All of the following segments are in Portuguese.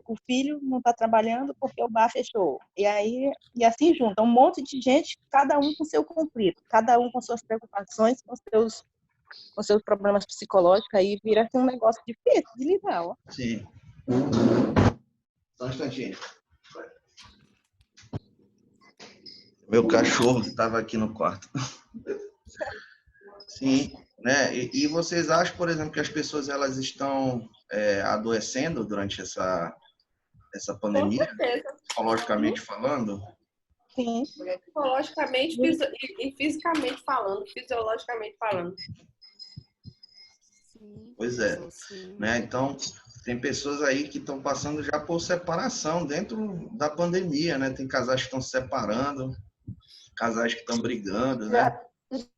o filho não está trabalhando porque o bar fechou. E assim junta um monte de gente, cada um com seu conflito, cada um com suas preocupações, com seus problemas psicológicos, aí vira assim, um negócio difícil de lidar. Ó. Sim. Só um instantinho. Meu cachorro estava aqui no quarto. Sim, né? E vocês acham, por exemplo, que as pessoas elas estão adoecendo durante essa pandemia, psicologicamente falando? Sim. Psicologicamente e fisicamente falando, fisiologicamente falando. Pois é, né? Então, tem pessoas aí que estão passando já por separação dentro da pandemia, né? Tem casais que estão se separando, casais que estão brigando, né?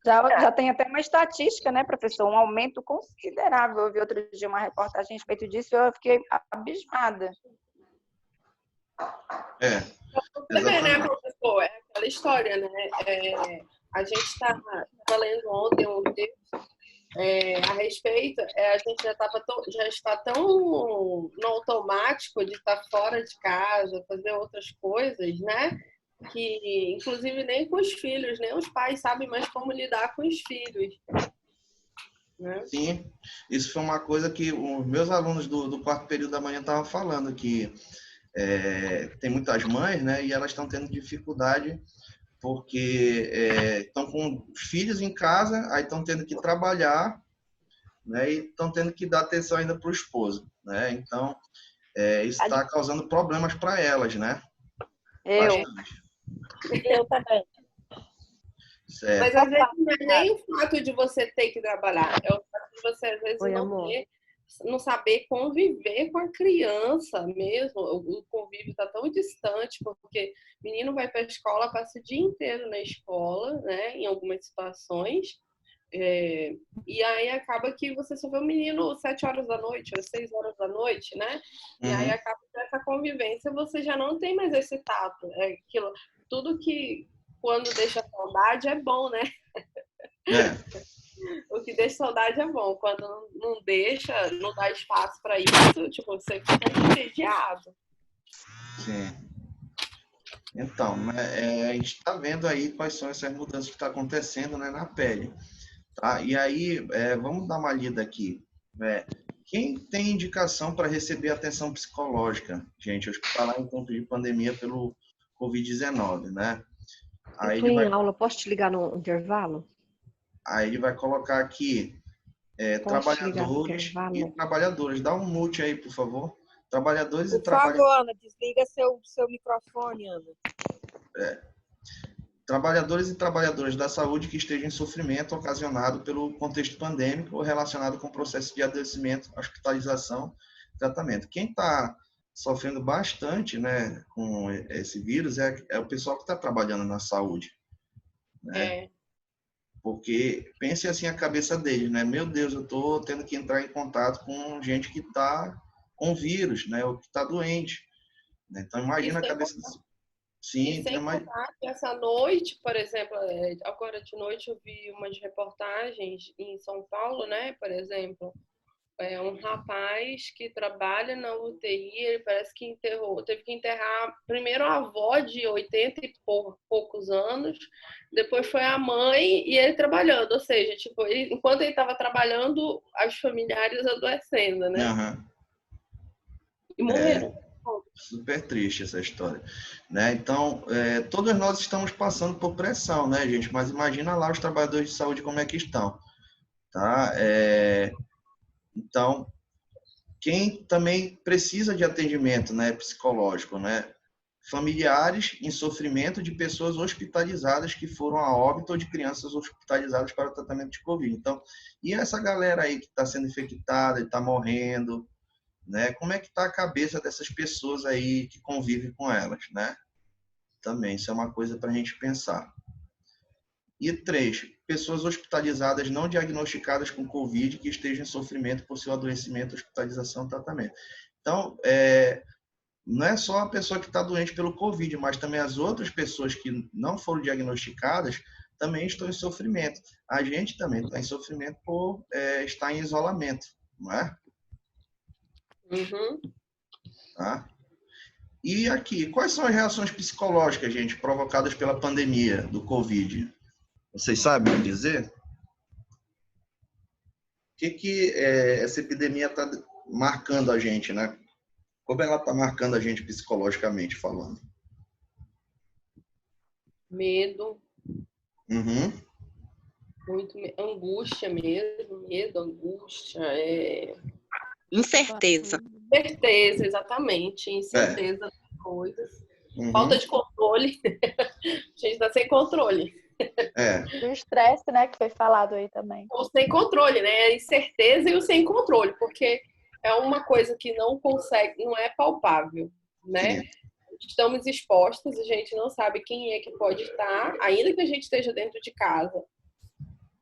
Já tem até uma estatística, né, professor? Um aumento considerável. Eu vi outro dia uma reportagem a respeito disso e eu fiquei abismada. Você vê, né, professor? É aquela história, né? A gente estava lendo ontem um texto a respeito, a gente já está tão no automático de estar fora de casa, fazer outras coisas, né? Que, inclusive, nem com os filhos, nem os pais sabem mais como lidar com os filhos. Né? Sim, isso foi uma coisa que os meus alunos do quarto período da manhã estavam falando, que tem muitas mães, né? E elas estão tendo dificuldade porque estão com os filhos em casa, aí estão tendo que trabalhar, né? E estão tendo que dar atenção ainda para o esposo, né? Então, isso está causando problemas para elas, né? Eu também. Certo. Mas às vezes não é nem o fato de você ter que trabalhar, é o fato de você às vezes não saber conviver com a criança mesmo. O convívio está tão distante, porque o menino vai para a escola, passa o dia inteiro na escola, né? Em algumas situações. E aí acaba que você só vê o menino 7 horas da noite, ou 6 horas da noite, né? E aí acaba que essa convivência você já não tem mais esse tato. Aquilo, tudo que quando deixa saudade é bom, né? O que deixa saudade é bom. Quando não deixa, não dá espaço para isso, tipo, você fica entediado. Sim. Então, a gente está vendo aí quais são essas mudanças que estão acontecendo, né, na pele. Tá? E aí, vamos dar uma lida aqui. Quem tem indicação para receber atenção psicológica, gente, hospitalar em tempo de pandemia pelo Covid-19, né? Eu estou em aula, posso te ligar no intervalo? Aí ele vai colocar aqui trabalhadores e trabalhadoras. Dá um mute aí, por favor. Trabalhadores e trabalhadores. Por favor, Ana, desliga seu microfone, Ana. Trabalhadores e trabalhadoras da saúde que estejam em sofrimento ocasionado pelo contexto pandêmico ou relacionado com o processo de adoecimento, hospitalização, tratamento. Quem está sofrendo bastante, né, com esse vírus é o pessoal que está trabalhando na saúde. Né? Porque pense assim a cabeça deles, né? Meu Deus, eu estou tendo que entrar em contato com gente que está com vírus, né? Ou que está doente. Né? Então imagina a cabeça deles. Sim, sem contar que essa noite, por exemplo, agora de noite eu vi umas reportagens em São Paulo, né, por exemplo, um rapaz que trabalha na UTI, ele parece que teve que enterrar primeiro a avó de 80 e poucos anos, depois foi a mãe e ele trabalhando, ou seja, tipo, enquanto ele estava trabalhando, as familiares adoecendo, né? E morreram. Super triste essa história, né? Então, todos nós estamos passando por pressão, né, gente? Mas imagina lá os trabalhadores de saúde como é que estão, tá? Então, quem também precisa de atendimento, né, psicológico, né? Familiares em sofrimento de pessoas hospitalizadas que foram a óbito ou de crianças hospitalizadas para o tratamento de Covid. Então, e essa galera aí que está sendo infectada e está morrendo, né? Como é que está a cabeça dessas pessoas aí que convivem com elas, né? Também, isso é uma coisa para a gente pensar. E 3, pessoas hospitalizadas não diagnosticadas com Covid que estejam em sofrimento por seu adoecimento, hospitalização, tratamento. Então, não é só a pessoa que está doente pelo Covid, mas também as outras pessoas que não foram diagnosticadas também estão em sofrimento. A gente também está em sofrimento por estar em isolamento, não é? tá? E aqui, quais são as reações psicológicas, gente, provocadas pela pandemia do Covid? Vocês sabem me dizer? O que essa epidemia está marcando a gente, né? Como ela está marcando a gente psicologicamente falando? Medo, Uhum. angústia mesmo, medo, angústia, Incerteza. incerteza, exatamente, incerteza das coisas, falta de controle, a gente está sem controle. Do estresse, né, que foi falado aí também. O sem controle, né? A incerteza e o sem controle, porque é uma coisa que não consegue, não é palpável, né? Sim. Estamos expostos, a gente não sabe quem é que pode estar, ainda que a gente esteja dentro de casa.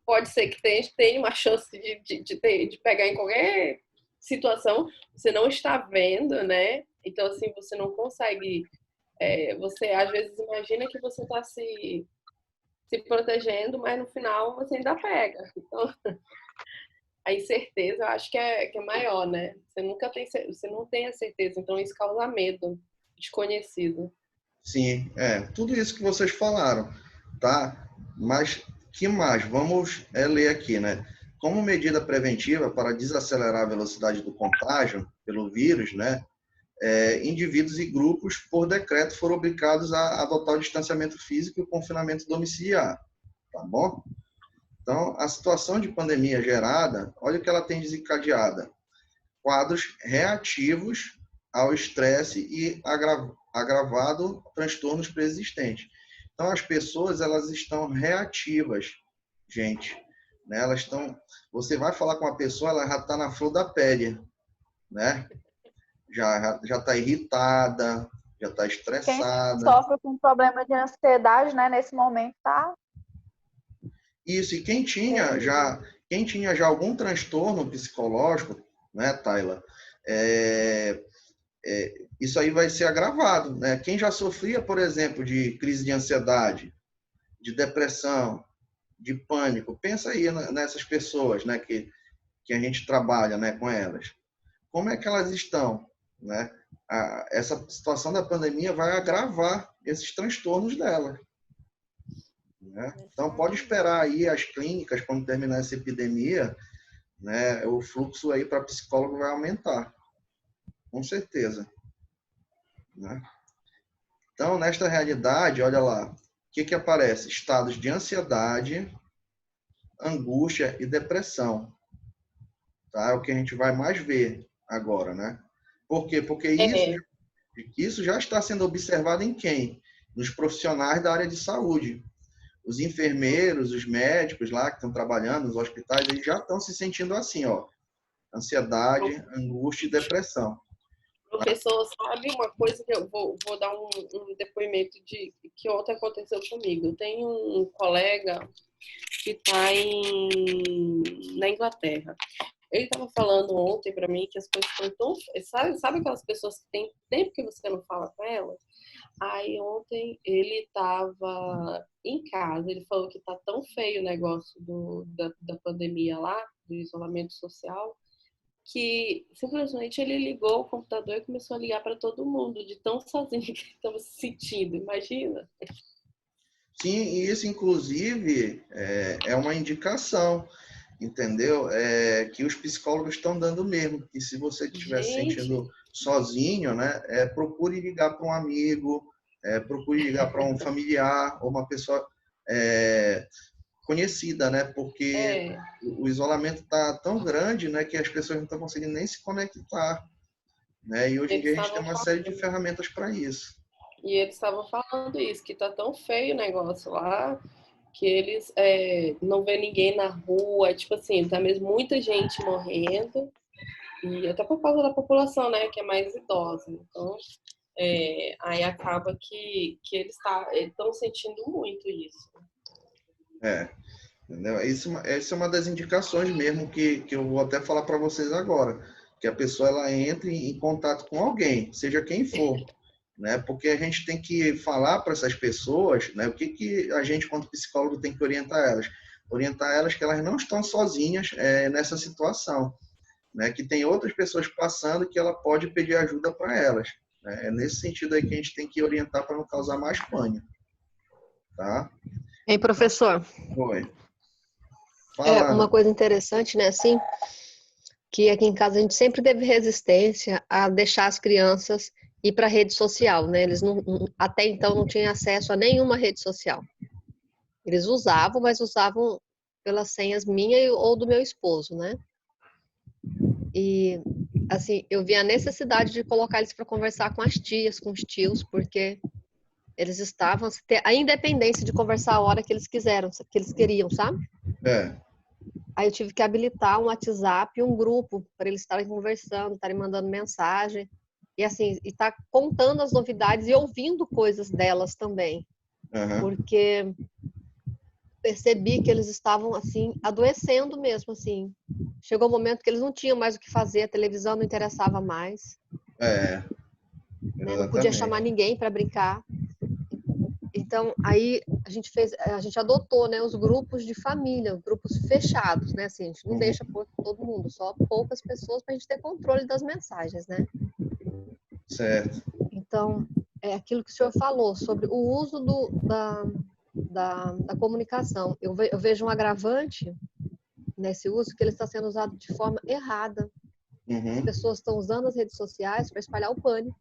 Pode ser que tenha uma chance de pegar em qualquer situação, você não está vendo, né? Então, assim, você não consegue. Você às vezes imagina que você está se protegendo, mas no final você ainda pega. Então, a incerteza eu acho que é maior, né? Você não tem a certeza, então isso causa medo, desconhecido. Sim, tudo isso que vocês falaram, tá? Mas que mais? Vamos ler aqui, né? Como medida preventiva para desacelerar a velocidade do contágio pelo vírus, né? Indivíduos e grupos, por decreto, foram obrigados a adotar o distanciamento físico e o confinamento domiciliar, tá bom? Então, a situação de pandemia gerada, olha o que ela tem desencadeada. Quadros reativos ao estresse e agravado transtornos preexistentes. Então, as pessoas, elas estão reativas, gente. Né? Elas estão... Você vai falar com uma pessoa, ela já está na flor da pele, né? Já está irritada, já está estressada. Quem sofre com problema de ansiedade, né, nesse momento, tá? Isso, e quem tinha já algum transtorno psicológico, né, Tayla, isso aí vai ser agravado, né? Quem já sofria, por exemplo, de crise de ansiedade, de depressão, de pânico, pensa aí nessas pessoas, né, que a gente trabalha, né, com elas. Como é que elas estão, né? Essa situação da pandemia vai agravar esses transtornos delas. Né? Então, pode esperar aí as clínicas, quando terminar essa epidemia, né, o fluxo aí para psicólogo vai aumentar, com certeza. Né? Então, nesta realidade, olha lá, o que aparece? Estados de ansiedade, angústia e depressão. Tá? É o que a gente vai mais ver agora, né? Por quê? Porque isso já está sendo observado em quem? Nos profissionais da área de saúde. Os enfermeiros, os médicos lá que estão trabalhando nos hospitais, eles já estão se sentindo assim, ó, ansiedade, angústia e depressão. Professor, sabe uma coisa que eu vou dar um depoimento que ontem aconteceu comigo. Eu tenho um colega que está na Inglaterra. Ele estava falando ontem para mim que as coisas estão tão... Sabe aquelas pessoas que tem tempo que você não fala com elas? Aí ontem ele estava em casa, ele falou que tá tão feio o negócio da pandemia lá, do isolamento social, que simplesmente ele ligou o computador e começou a ligar para todo mundo, de tão sozinho que ele estava se sentindo, imagina? Sim, e isso, inclusive, é uma indicação, entendeu? Que os psicólogos estão dando mesmo, que se você estiver se sentindo sozinho, né, procure ligar para um amigo, procure ligar para um familiar ou uma pessoa conhecida, né? Porque o isolamento está tão grande, né, que as pessoas não estão conseguindo nem se conectar, né? E hoje em dia a gente tem uma série de ferramentas para isso. E eles estavam falando isso, que tá tão feio o negócio lá, que eles não vê ninguém na rua, tipo assim, tá mesmo muita gente morrendo, e até por causa da população, né, que é mais idosa. Então, aí acaba que eles estão sentindo muito isso. Entendeu? Essa é uma das indicações mesmo que eu vou até falar para vocês agora, que a pessoa ela entre em contato com alguém, seja quem for. Né? Porque a gente tem que falar para essas pessoas, né? O que a gente, quanto psicólogo, tem que orientar elas? Orientar elas que elas não estão sozinhas nessa situação. né, que tem outras pessoas passando que ela pode pedir ajuda para elas. Né? É nesse sentido aí que a gente tem que orientar para não causar mais pânico. Tá? Hein, professor? Oi. Fala, Uma Ana. coisa interessante, né, assim, que aqui em casa a gente sempre teve resistência a deixar as crianças ir para a rede social, né? Eles até então não tinham acesso a nenhuma rede social. Eles usavam, mas usavam pelas senhas minha ou do meu esposo, né? E, assim, eu vi a necessidade de colocar eles para conversar com as tias, com os tios, porque eles estavam a independência de conversar a hora que eles queriam, sabe? Aí eu tive que habilitar um WhatsApp e um grupo para eles estarem conversando, estarem mandando mensagem. E assim, estar contando as novidades e ouvindo coisas delas também. Porque percebi que eles estavam, assim, adoecendo mesmo, assim. Chegou um momento que eles não tinham mais o que fazer, a televisão não interessava mais. Né? Não podia chamar ninguém para brincar. Então, aí a gente adotou, né, os grupos de família, grupos fechados, né, assim, a gente não deixa por todo mundo, só poucas pessoas para a gente ter controle das mensagens, né? Certo. Então, é aquilo que o senhor falou sobre o uso da comunicação. Eu vejo um agravante nesse uso que ele está sendo usado de forma errada. As pessoas estão usando as redes sociais para espalhar o pânico.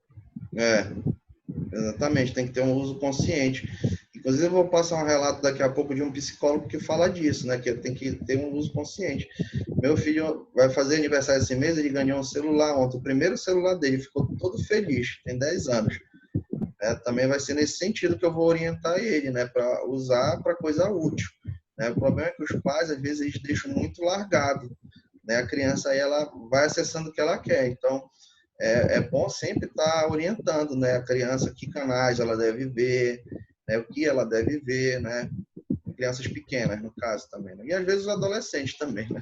Exatamente, tem que ter um uso consciente. Inclusive, eu vou passar um relato daqui a pouco de um psicólogo que fala disso, né? Que tem que ter um uso consciente. Meu filho vai fazer aniversário esse mês, ele ganhou um celular ontem, o primeiro celular dele, ficou todo feliz, tem 10 anos. Também vai ser nesse sentido que eu vou orientar ele, né? Para usar para coisa útil. Né? O problema é que os pais, às vezes, eles deixam muito largado. Né? A criança aí, ela vai acessando o que ela quer. Então, é bom sempre estar orientando, né, a criança que canais ela deve ver, né, o que ela deve ver, né, crianças pequenas, no caso, também. Né? E às vezes os adolescentes também, né?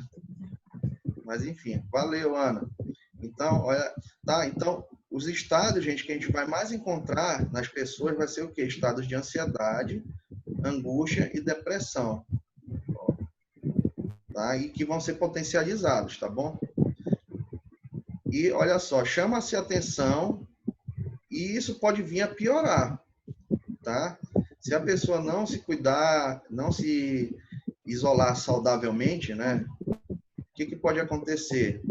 Mas, enfim, valeu, Ana. Então, olha, tá, então, os estados, gente, que a gente vai mais encontrar nas pessoas vai ser o quê? Estados de ansiedade, angústia e depressão. Tá? E que vão ser potencializados, tá bom? E olha só, chama-se atenção e isso pode vir a piorar, tá? Se a pessoa não se cuidar, não se isolar saudavelmente, né? O que pode acontecer?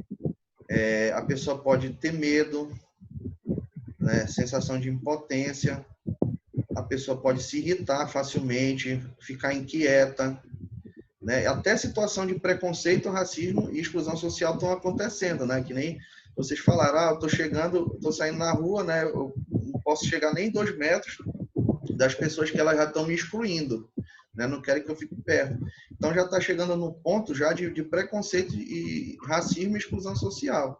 A pessoa pode ter medo, né? Sensação de impotência, a pessoa pode se irritar facilmente, ficar inquieta, né? Até situação de preconceito, racismo e exclusão social estão acontecendo, né? Que nem vocês falaram, eu tô saindo na rua, né? Eu não posso chegar nem 2 metros das pessoas que elas já estão me excluindo, né? Não querem que eu fique perto. Então já está chegando no ponto já de preconceito e racismo e exclusão social,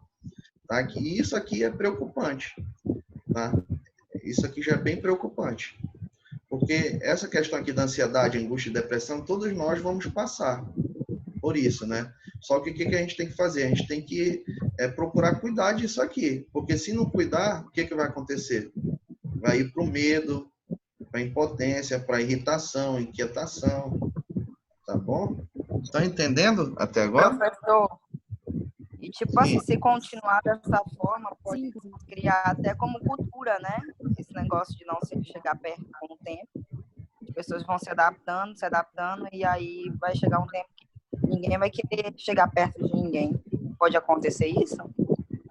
tá? Que isso aqui é preocupante, tá? Isso aqui já é bem preocupante. Porque essa questão aqui da ansiedade, angústia e depressão, todos nós vamos passar por isso, né? Só que o que a gente tem que fazer? A gente tem que procurar cuidar disso aqui. Porque se não cuidar, o que vai acontecer? Vai ir para o medo, para a impotência, para a irritação, inquietação. Tá bom? Estão entendendo até agora? Professor, e tipo assim, se continuar dessa forma, pode criar até como cultura, né? Esse negócio de não se chegar perto com o tempo. As pessoas vão se adaptando, e aí vai chegar um tempo que ninguém vai querer chegar perto de ninguém. Pode acontecer isso?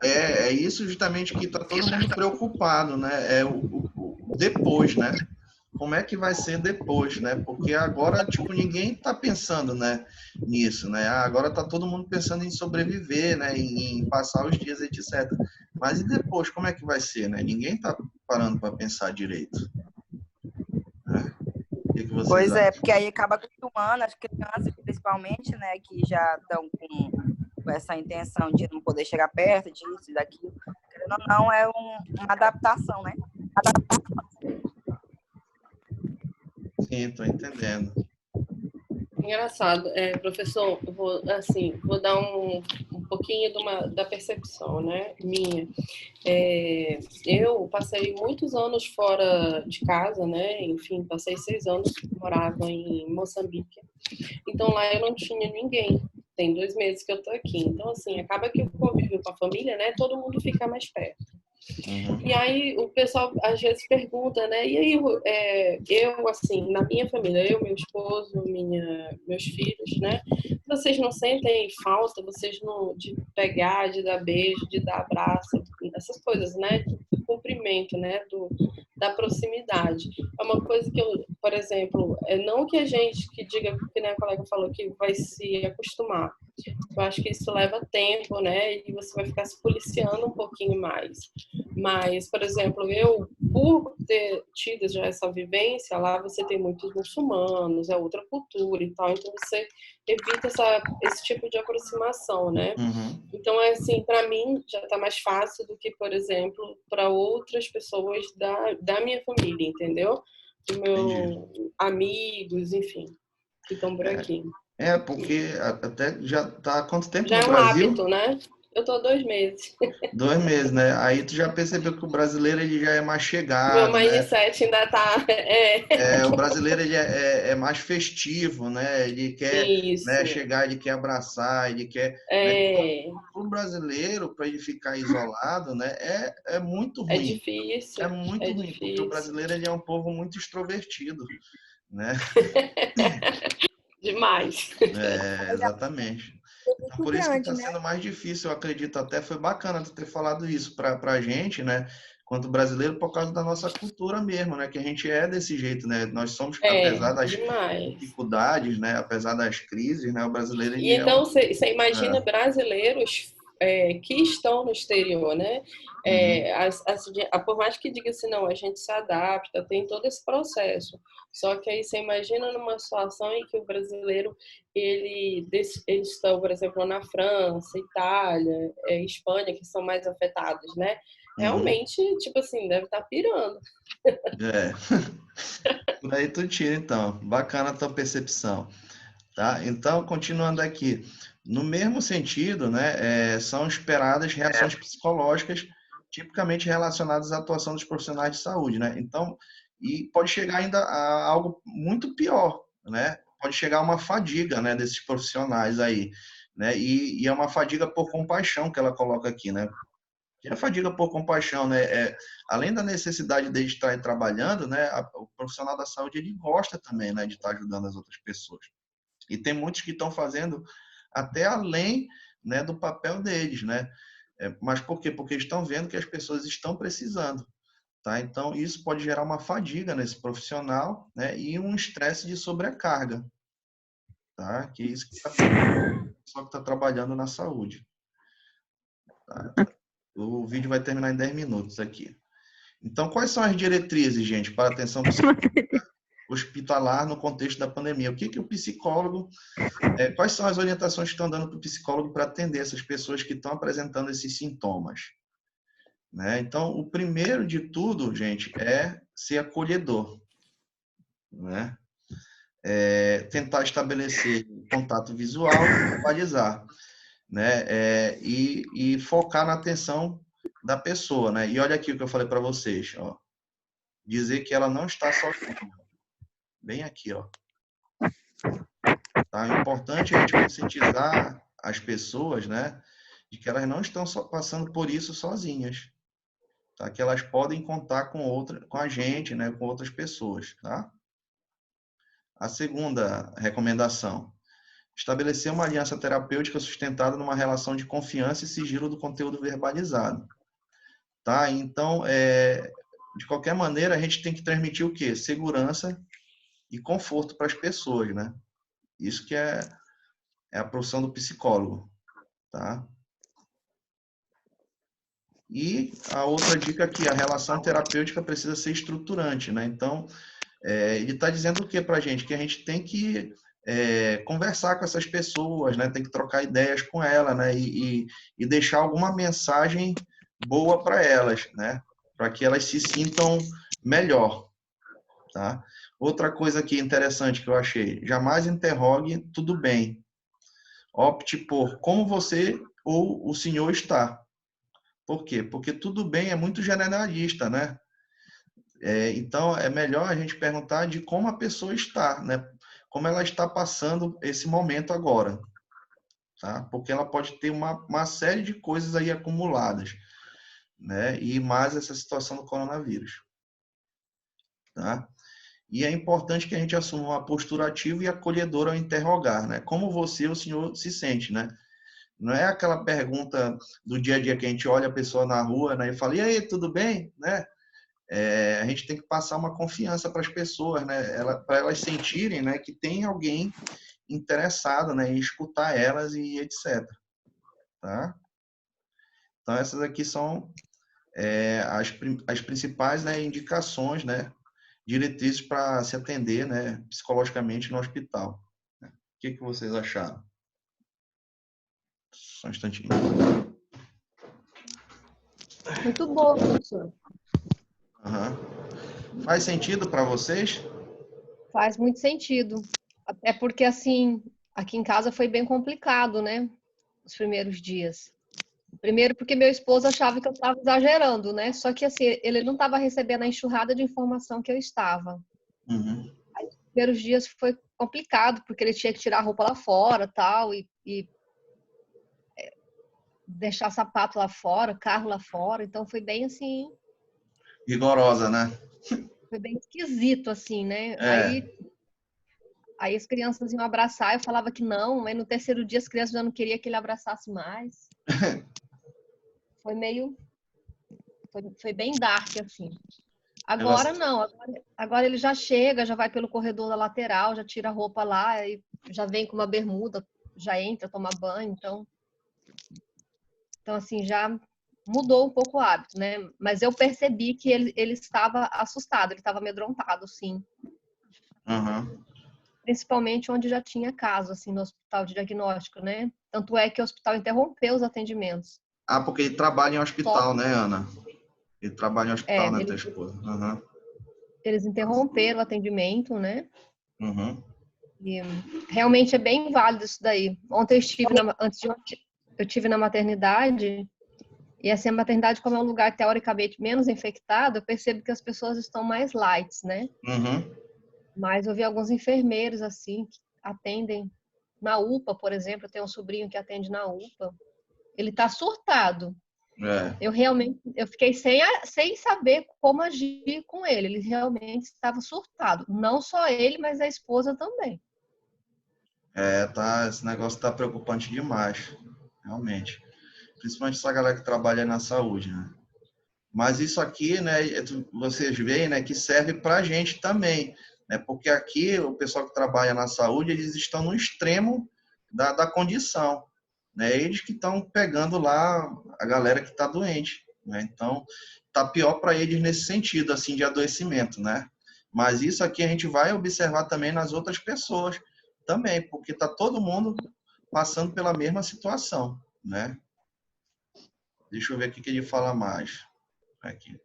É isso justamente que está todo mundo preocupado, né? É o depois, né? Como é que vai ser depois, né? Porque agora, tipo, ninguém está pensando, né, nisso, né? Agora está todo mundo pensando em sobreviver, né? Em passar os dias, etc. Mas e depois, como é que vai ser, né? Ninguém está parando para pensar direito. Né? O que vocês Pois acham? porque aí acaba acostumando as crianças, principalmente, né, que já estão com essa intenção de não poder chegar perto disso e daquilo. Querendo ou não, é uma adaptação, né? Sim, estou entendendo. Engraçado, professor, eu vou dar um pouquinho da percepção, né, minha. Eu passei muitos anos fora de casa, né, enfim, passei 6 anos, morava em Moçambique. Então lá eu não tinha ninguém, tem 2 meses que eu tô aqui. Então, assim, acaba que o convívio com a família, né, todo mundo fica mais perto. E aí o pessoal às vezes pergunta, né? E aí eu assim, na minha família, eu, meu esposo, meus filhos, né? Vocês não sentem falta, vocês não de pegar, de dar beijo, de dar abraço, essas coisas, né? Do cumprimento, né? Da proximidade. É uma coisa que eu, por exemplo, não que a gente que diga, que nem a colega falou, que vai se acostumar. Eu acho que isso leva tempo, né? E você vai ficar se policiando um pouquinho mais. Mas, por exemplo, eu, por ter tido já essa vivência, lá você tem muitos muçulmanos, é outra cultura e tal, então você evita esse tipo de aproximação, né? Uhum. Então, assim, para mim já está mais fácil do que, por exemplo, para outras pessoas da minha família, entendeu? Do meu amigos, enfim, que estão por aqui. Porque até já tá há quanto tempo Já no é um Brasil? hábito, né? Eu tô há 2 meses. 2 meses, né? Aí tu já percebeu que o brasileiro ele já é mais Meu chegado, né? mindset ainda tá. O brasileiro ele é mais festivo, né? Ele quer, né, Isso. chegar, ele quer abraçar, ele quer. Né? Para o brasileiro, para ele ficar isolado, né? É muito É ruim. difícil. É muito ruim, porque o brasileiro ele é um povo muito extrovertido, né? Demais. Exatamente. Então, por isso que está sendo mais difícil, eu acredito até. Foi bacana tu ter falado isso para a gente, né? Quanto brasileiro, por causa da nossa cultura mesmo, né? Que a gente é desse jeito, né? Nós somos, apesar das dificuldades, né? Apesar das crises, né? O brasileiro, ele e então, você imagina brasileiros que estão no exterior, né? Por mais que diga assim, não, a gente se adapta, tem todo esse processo. Só que aí você imagina numa situação em que o brasileiro, eles estão, por exemplo, na França, Itália, Espanha, que são mais afetados, né? Realmente, tipo assim, deve estar pirando. Por aí tu tira, então. Bacana a tua percepção. Tá? Então, continuando aqui. No mesmo sentido, né, são esperadas reações psicológicas tipicamente relacionadas à atuação dos profissionais de saúde, né? Então, e pode chegar ainda a algo muito pior, né? Pode chegar a uma fadiga, né, desses profissionais aí, né? E é uma fadiga por compaixão que ela coloca aqui, né? E a fadiga por compaixão, né? Além da necessidade de estar trabalhando, né? O profissional da saúde ele gosta também, né, de estar ajudando as outras pessoas. E tem muitos que estão fazendo até além, né, do papel deles, né? Mas por quê? Porque estão vendo que as pessoas estão precisando, tá? Então, isso pode gerar uma fadiga nesse profissional, né? E um estresse de sobrecarga, tá? Que é isso que só que está trabalhando na saúde. Tá? O vídeo vai terminar em 10 minutos aqui. Então, quais são as diretrizes, gente, para a atenção hospitalar no contexto da pandemia? O que o psicólogo... quais são as orientações que estão dando para o psicólogo para atender essas pessoas que estão apresentando esses sintomas? Né? Então, o primeiro de tudo, gente, é ser acolhedor. Né? Tentar estabelecer contato visual e verbalizar. Né? E focar na atenção da pessoa. Né? E olha aqui o que eu falei para vocês. Ó. Dizer que ela não está sozinha. Bem aqui, ó. Tá? É importante a gente conscientizar as pessoas, né, de que elas não estão só passando por isso sozinhas, tá? Que elas podem contar com a gente, né, com outras pessoas, tá? A segunda recomendação: estabelecer uma aliança terapêutica sustentada numa relação de confiança e sigilo do conteúdo verbalizado, tá? Então, de qualquer maneira, a gente tem que transmitir o quê? Segurança e conforto para as pessoas, né? Isso que é a profissão do psicólogo, tá? E a outra dica aqui, a relação terapêutica precisa ser estruturante, né? Então, ele está dizendo o que para a gente? Que a gente tem que conversar com essas pessoas, né? Tem que trocar ideias com elas, né? E deixar alguma mensagem boa para elas, né? Para que elas se sintam melhor, tá? Outra coisa aqui interessante que eu achei: jamais interrogue tudo bem. Opte por como você ou o senhor está. Por quê? Porque tudo bem é muito generalista, né? Então, é melhor a gente perguntar de como a pessoa está, né? Como ela está passando esse momento agora, tá? Porque ela pode ter uma série de coisas aí acumuladas, né? E mais essa situação do coronavírus, tá? E é importante que a gente assuma uma postura ativa e acolhedora ao interrogar, né? Como você, o senhor, se sente, né? Não é aquela pergunta do dia a dia que a gente olha a pessoa na rua, né, e fala, e aí, tudo bem? Né? A gente tem que passar uma confiança para as pessoas, né? Para elas sentirem, né, que tem alguém interessado, né, em escutar elas e etc. Tá? Então, essas aqui são as principais, né, indicações, né, diretrizes para se atender, né, psicologicamente no hospital. O que vocês acharam? Só um instantinho. Muito bom, professor. Uhum. Faz sentido para vocês? Faz muito sentido. Até porque, assim, aqui em casa foi bem complicado, né? Os primeiros dias. Primeiro porque meu esposo achava que eu estava exagerando, né? Só que, assim, ele não estava recebendo a enxurrada de informação que eu estava. Uhum. Aí, os primeiros dias foi complicado, porque ele tinha que tirar a roupa lá fora, tal, e deixar sapato lá fora, carro lá fora. Então, foi bem, assim... Rigorosa, né? Foi bem esquisito, assim, né? É. Aí as crianças iam abraçar, eu falava que não, mas no terceiro dia as crianças já não queriam que ele abraçasse mais. Foi meio... Foi bem dark, assim. Agora não, agora ele já chega, já vai pelo corredor da lateral, já tira a roupa lá, e já vem com uma bermuda, já entra, toma banho, então assim, já mudou um pouco o hábito, né? Mas eu percebi que ele estava assustado, ele estava amedrontado, sim. Uhum. Principalmente onde já tinha caso, assim, no hospital de diagnóstico, né? Tanto é que o hospital interrompeu os atendimentos. Ah, porque ele trabalha em hospital, né, Ana? Ele trabalha em hospital, né, tua esposa? Uhum. Eles interromperam o atendimento, né? Uhum. E realmente é bem válido isso daí. Ontem antes de ontem, eu estive na maternidade, e assim, a maternidade, como é um lugar teoricamente menos infectado, eu percebo que as pessoas estão mais light, né? Uhum. Mas eu vi alguns enfermeiros, assim, que atendem na UPA, por exemplo, eu tenho um sobrinho que atende na UPA, ele tá surtado. Eu fiquei sem saber como agir com ele. Ele realmente estava surtado. Não só ele, mas a esposa também. Esse negócio tá preocupante demais, realmente. Principalmente essa galera que trabalha na saúde, né? Mas isso aqui, né, vocês veem, né, que serve pra gente também, né? Porque aqui o pessoal que trabalha na saúde, eles estão no extremo da condição, né? Eles que estão pegando lá a galera que está doente, né? Então, tá pior para eles nesse sentido, assim, de adoecimento, né? Mas isso aqui a gente vai observar também nas outras pessoas também, porque tá todo mundo passando pela mesma situação, né? Deixa eu ver o que ele fala mais aqui.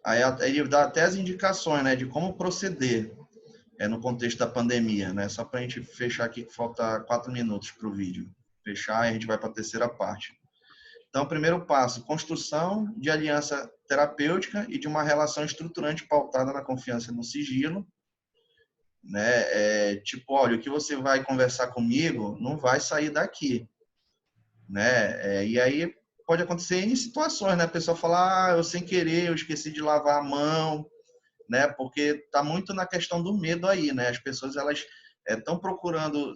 Aí ele dá até as indicações, né, de como proceder no contexto da pandemia, né? Só para a gente fechar aqui, que falta 4 minutos para o vídeo. Fechar e a gente vai para a terceira parte. Então, primeiro passo, construção de aliança terapêutica e de uma relação estruturante pautada na confiança e no sigilo. Né? Tipo, olha, o que você vai conversar comigo não vai sair daqui. Né? E aí pode acontecer em situações, né? A pessoa fala, eu sem querer, eu esqueci de lavar a mão, né? Porque está muito na questão do medo aí, né? As pessoas elas estão procurando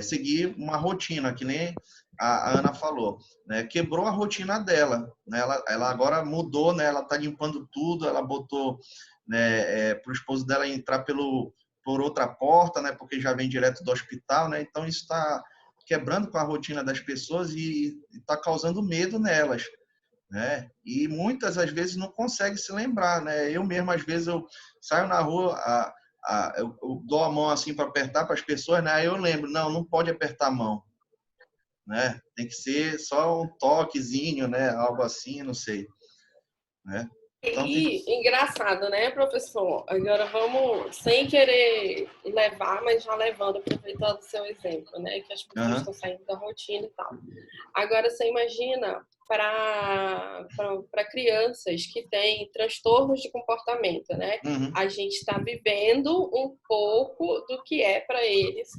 seguir uma rotina, que nem a Ana falou, né? Quebrou a rotina dela, né? Ela agora mudou, né? Ela está limpando tudo, ela botou, né, para o esposo dela entrar por outra porta, né? Porque já vem direto do hospital, né? Então isso está quebrando com a rotina das pessoas e está causando medo nelas. Né? E muitas às vezes não consegue se lembrar, né? Eu mesmo às vezes eu saio na rua, eu dou a mão assim para apertar para as pessoas, né? Aí eu lembro, não pode apertar a mão, né? Tem que ser só um toquezinho, né? Algo assim, não sei, né? Então, E engraçado, né, professor? Agora vamos, sem querer levar, mas já levando, aproveitando o seu exemplo, né? Que as pessoas estão saindo da rotina e tal. Agora, você imagina para crianças que têm transtornos de comportamento, né? A gente está vivendo um pouco do que é para eles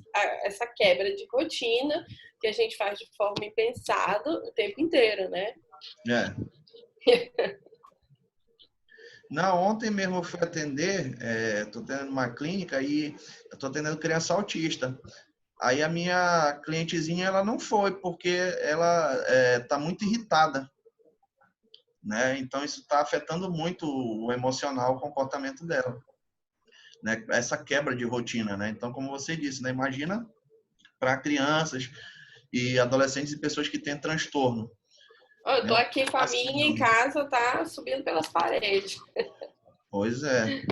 essa quebra de rotina que a gente faz de forma impensada o tempo inteiro, né? Não, ontem mesmo eu fui atender, estou tendo uma clínica e estou atendendo criança autista. Aí a minha clientezinha, ela não foi, porque ela está muito irritada, né? Então isso está afetando muito o emocional, o comportamento dela, né? Essa quebra de rotina, né? Então, como você disse, né? Imagina para crianças e adolescentes e pessoas que têm transtorno. Eu tô aqui com a minha em casa, tá subindo pelas paredes. Pois é.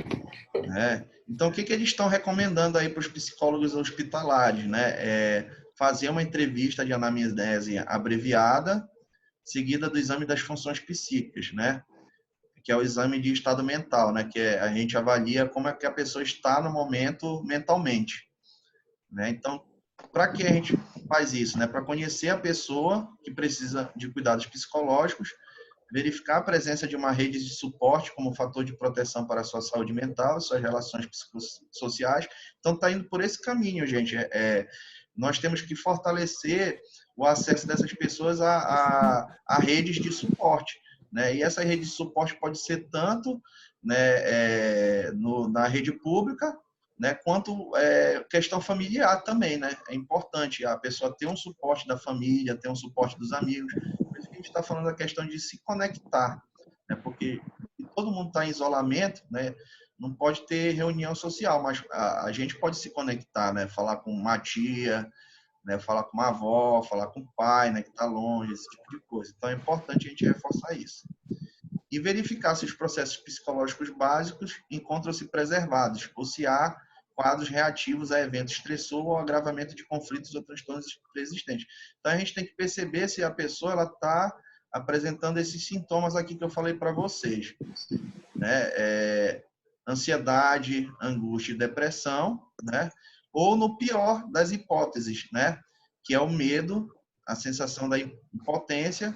Então, o que eles estão recomendando aí para os psicólogos hospitalares, né? Fazer uma entrevista de anamnese abreviada, seguida do exame das funções psíquicas, né? Que é o exame de estado mental, né? Que a gente avalia como é que a pessoa está no momento mentalmente, né? Então, para que a gente faz isso, né? Para conhecer a pessoa que precisa de cuidados psicológicos, verificar a presença de uma rede de suporte como fator de proteção para a sua saúde mental, suas relações psicossociais. Então, está indo por esse caminho, gente. Nós temos que fortalecer o acesso dessas pessoas a redes de suporte, né? E essa rede de suporte pode ser tanto, né, na rede pública, né, quanto questão familiar também, né? É importante a pessoa ter um suporte da família, ter um suporte dos amigos. Por isso que a gente está falando da questão de se conectar, né? Porque todo mundo está em isolamento, né? Não pode ter reunião social, mas a gente pode se conectar, né? Falar com uma tia, né? Falar com uma avó, falar com o pai, né? Que está longe, esse tipo de coisa. Então é importante a gente reforçar isso. E verificar se os processos psicológicos básicos encontram-se preservados, ou se há quadros reativos a eventos estressor ou agravamento de conflitos ou transtornos preexistentes. Então, a gente tem que perceber se a pessoa está apresentando esses sintomas aqui que eu falei para vocês, né? Ansiedade, angústia e depressão, né? Ou no pior das hipóteses, né? Que é o medo, a sensação da impotência,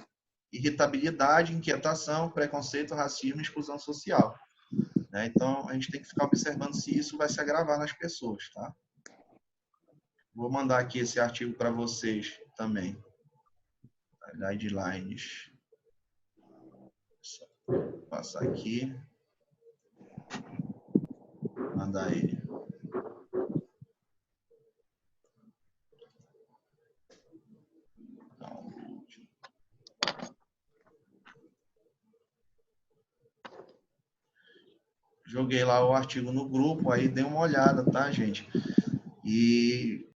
irritabilidade, inquietação, preconceito, racismo e exclusão social. Né? Então, a gente tem que ficar observando se isso vai se agravar nas pessoas, tá? Vou mandar aqui esse artigo para vocês também. Guidelines. Vou passar aqui. Mandar ele. Joguei lá o artigo no grupo, aí dê uma olhada, tá, gente? E